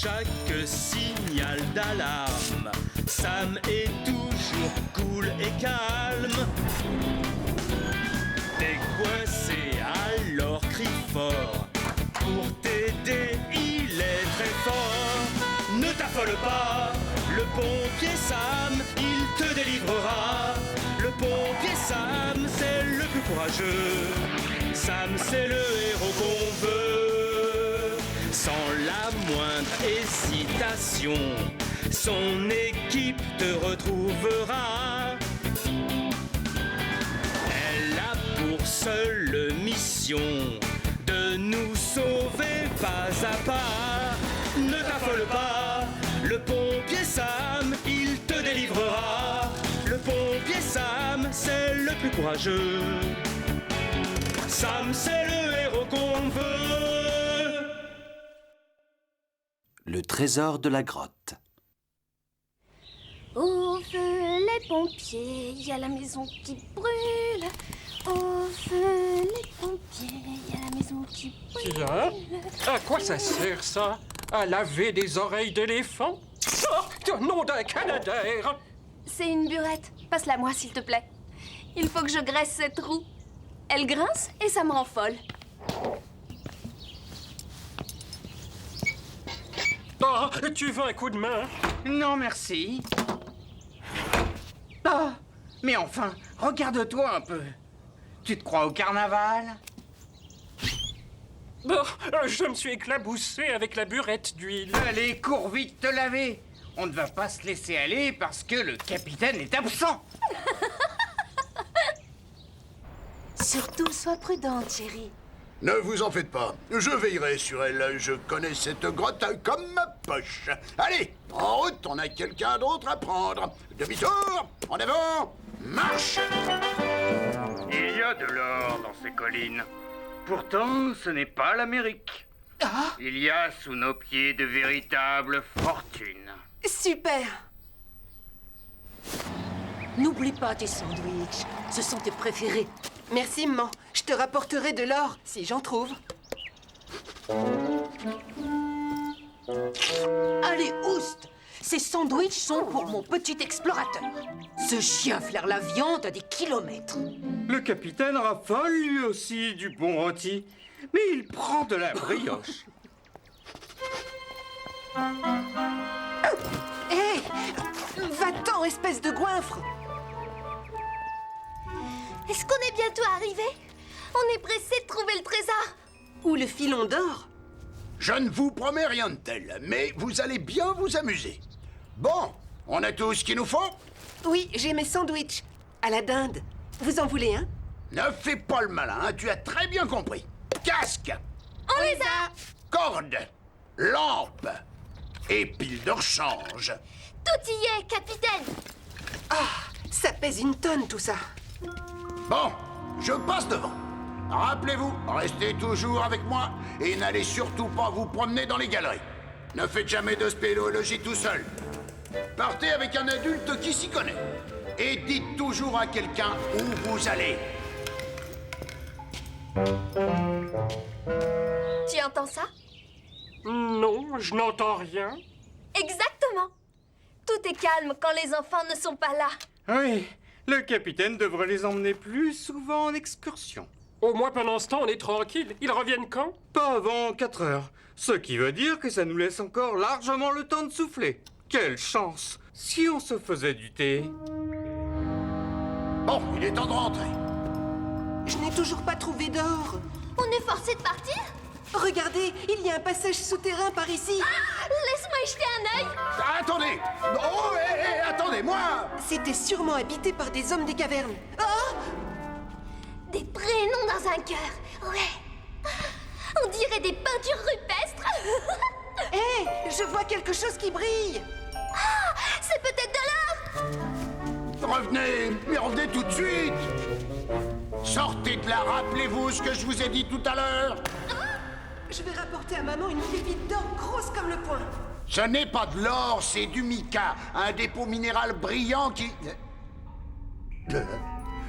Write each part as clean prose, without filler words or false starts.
chaque signal d'alarme, Sam est toujours cool et calme. T'es coincé, alors crie fort. Pour t'aider, il est très fort. Ne t'affole pas, le pompier Sam, il te délivrera. Le pompier Sam, c'est le plus courageux. Sam, c'est le héros qu'on veut. Sans la moindre hésitation, son équipe te retrouvera. Elle a pour seule mission de nous sauver pas à pas. Ne t'affole pas, le pompier Sam, il te délivrera. Le pompier Sam, c'est le plus courageux. Sam, c'est le héros qu'on veut. Le trésor de la grotte. Au feu les pompiers, il y a la maison qui brûle. Au feu les pompiers, il y a la maison qui brûle. Tiens, à quoi ça sert ça? À laver des oreilles d'éléphant? Oh, nom d'un Canadair! C'est une burette. Passe-la moi, s'il te plaît. Il faut que je graisse cette roue. Elle grince et ça me rend folle. Oh, tu veux un coup de main? Non, merci. Ah, mais enfin, regarde-toi un peu. Tu te crois au carnaval? Oh, je me suis éclaboussé avec la burette d'huile. Allez, cours vite te laver. On ne va pas se laisser aller parce que le capitaine est absent. Surtout, sois prudente, chérie. Ne vous en faites pas, je veillerai sur elle. Je connais cette grotte comme ma poche. Allez, en route, on a quelqu'un d'autre à prendre. Demi-tour, en avant, marche! Il y a de l'or dans ces collines. Pourtant, ce n'est pas l'Amérique. Ah, Il y a sous nos pieds de véritables fortunes. super! N'oublie pas tes sandwichs. Ce sont tes préférés. Merci, maman. Je te rapporterai de l'or, si j'en trouve. Allez, oust! Ces sandwichs sont pour mon petit explorateur. Ce chien flaire la viande à des kilomètres. Le capitaine raffole lui aussi du bon rôti, mais il prend de la brioche. Hé! Va-t'en, espèce de goinfre! Est-ce qu'on est bientôt arrivé? On est pressé de trouver le trésor. Ou le filon d'or? Je ne vous promets rien de tel, mais vous allez bien vous amuser. Bon, on a tout ce qu'il nous faut? Oui, j'ai mes sandwichs. À la dinde. Vous en voulez un? Ne fais pas le malin, hein, tu as très bien compris. Casque, On les a. corde, lampe et pile de rechange. Tout y est, capitaine. Ça pèse une tonne, tout ça. Bon, je passe devant. Rappelez-vous, restez toujours avec moi et n'allez surtout pas vous promener dans les galeries. Ne faites jamais de spéléologie tout seul. Partez avec un adulte qui s'y connaît. Et dites toujours à quelqu'un où vous allez. Tu entends ça? Non, je n'entends rien. Exactement. Tout est calme quand les enfants ne sont pas là. Oui, le capitaine devrait les emmener plus souvent en excursion. Au moins pendant ce temps, on est tranquille. Ils reviennent quand? Pas avant 4 heures. Ce qui veut dire que ça nous laisse encore largement le temps de souffler. Quelle chance! Si on se faisait du thé. Bon, il est temps de rentrer. Je n'ai toujours pas trouvé d'or. On est forcé de partir? Regardez, il y a un passage souterrain par ici. Laisse-moi y jeter un œil. Attendez! Oh, attendez-moi! C'était sûrement habité par des hommes des cavernes. Oh! Des prénoms dans un cœur. Ouais. On dirait des peintures rupestres. Hé, je vois quelque chose qui brille. C'est peut-être de l'or. Revenez, mais revenez tout de suite! Sortez de là, rappelez-vous ce que je vous ai dit tout à l'heure! Je vais rapporter à maman une pépite d'or grosse comme le poing. Ce n'est pas de l'or, c'est du mica, un dépôt minéral brillant qui...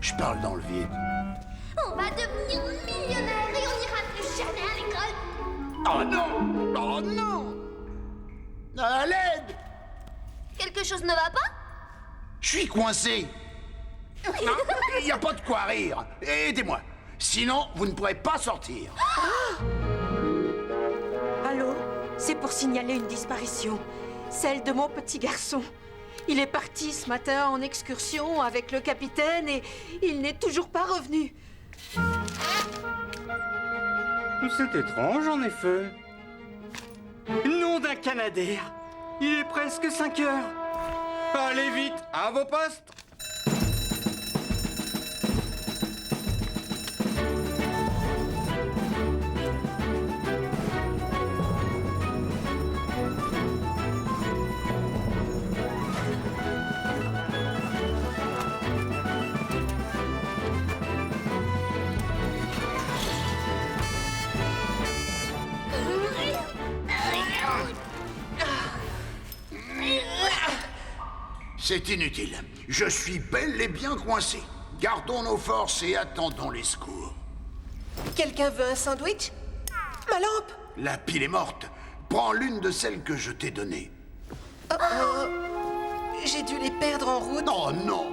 Je parle dans le vide. On va devenir millionnaire et on n'ira plus jamais à l'école. Oh non! Oh non! À l'aide! Quelque chose ne va pas? Je suis coincé. Il n'y a pas de quoi rire. Aidez-moi. Sinon, vous ne pourrez pas sortir. Allô? C'est pour signaler une disparition. Celle de mon petit garçon. Il est parti ce matin en excursion avec le capitaine et il n'est toujours pas revenu. C'est étrange, en effet. Nom d'un Canadair. Il est presque 5 heures. Allez vite, à vos postes. C'est inutile. Je suis bel et bien coincé. Gardons nos forces et attendons les secours. Quelqu'un veut un sandwich? Ma lampe? La pile est morte. Prends l'une de celles que je t'ai données. J'ai dû les perdre en route. Oh non!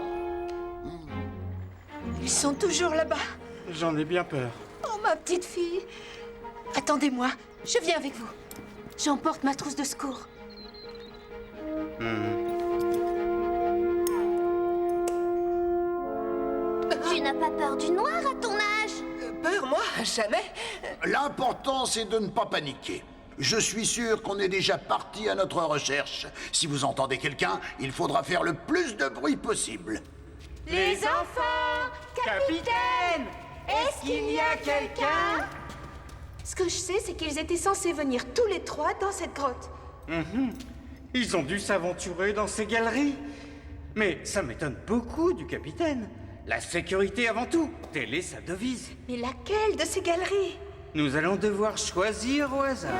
Ils sont toujours là-bas. J'en ai bien peur. Oh, ma petite fille. Attendez-moi, je viens avec vous. J'emporte ma trousse de secours. Tu n'as pas peur du noir à ton âge? Peur, moi? Jamais. L'important, c'est de ne pas paniquer. Je suis sûr qu'on est déjà parti à notre recherche. Si vous entendez quelqu'un, il faudra faire le plus de bruit possible. Les enfants! Capitaine! Est-ce qu'il y a quelqu'un? Ce que je sais, c'est qu'ils étaient censés venir tous les trois dans cette grotte. Ils ont dû s'aventurer dans ces galeries. Mais ça m'étonne beaucoup du capitaine. La sécurité avant tout, telle est sa devise. Mais laquelle de ces galeries? Nous allons devoir choisir au hasard.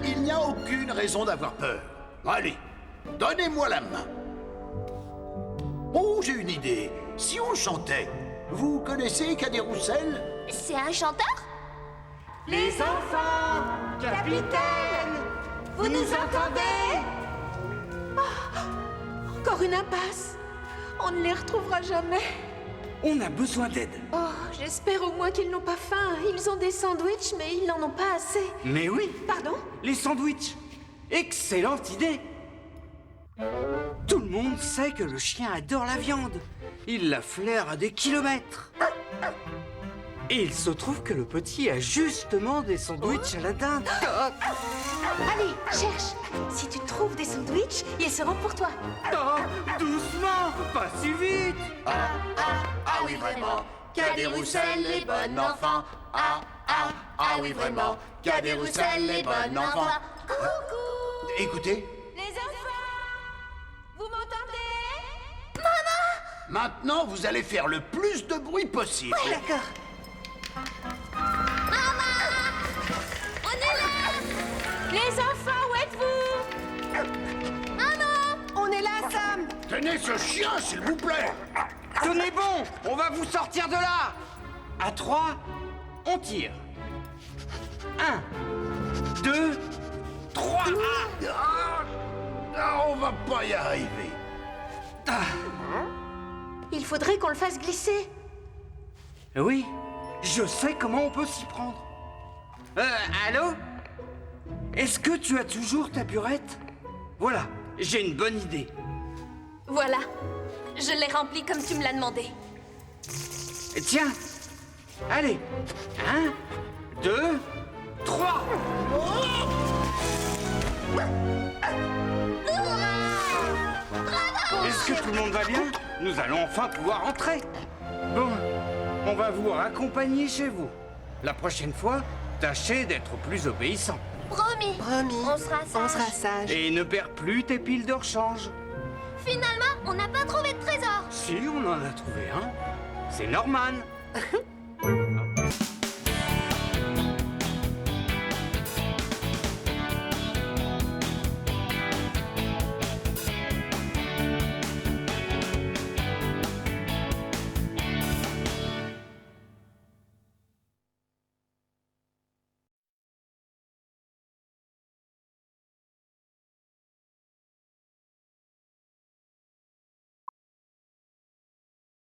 Il n'y a aucune raison d'avoir peur. Allez, donnez-moi la main. Oh, j'ai une idée. Si on chantait, vous connaissez Cadet Roussel? C'est un chanteur? Les enfants! Capitaine! Vous nous entendez? Encore une impasse. On ne les retrouvera jamais. On a besoin d'aide. Oh, j'espère au moins qu'ils n'ont pas faim. Ils ont des sandwichs, mais ils n'en ont pas assez. Mais oui, Pardon? les sandwichs. Excellente idée. Tout le monde sait que le chien adore la viande. Il la flaire à des kilomètres. Et il se trouve que le petit a justement des sandwichs à la dinde. Allez, cherche. Si tu trouves des sandwichs, ils seront pour toi. Oh, doucement, pas si vite. Ah oui, vraiment. Cadet Roussel, les bons enfants. Ah oui, vraiment. Cadet Roussel, les bons enfants. Coucou! Écoutez, Les enfants! Vous m'entendez? maintenant, vous allez faire le plus de bruit possible. D'accord. On est là! Les enfants, où êtes-vous? Maman! On est là, Sam. Tenez ce chien, s'il vous plaît. Tenez bon, on va vous sortir de là. À 3, on tire. 1, 2, 3. On va pas y arriver. Il faudrait qu'on le fasse glisser. Oui, je sais comment on peut s'y prendre. Allô? Est-ce que tu as toujours ta burette? Voilà, j'ai une bonne idée. Voilà. Je l'ai rempli comme tu me l'as demandé. Tiens, allez. 1, 2, 3. Est-ce que tout le monde va bien? Nous allons enfin pouvoir entrer. Bon, on va vous raccompagner chez vous. La prochaine fois, tâchez d'être plus obéissant. Promis. Promis. On sera sage. sage. Et ne perds plus tes piles de rechange. Finalement, on n'a pas trouvé de trésor. Si, on en a trouvé un. C'est Norman.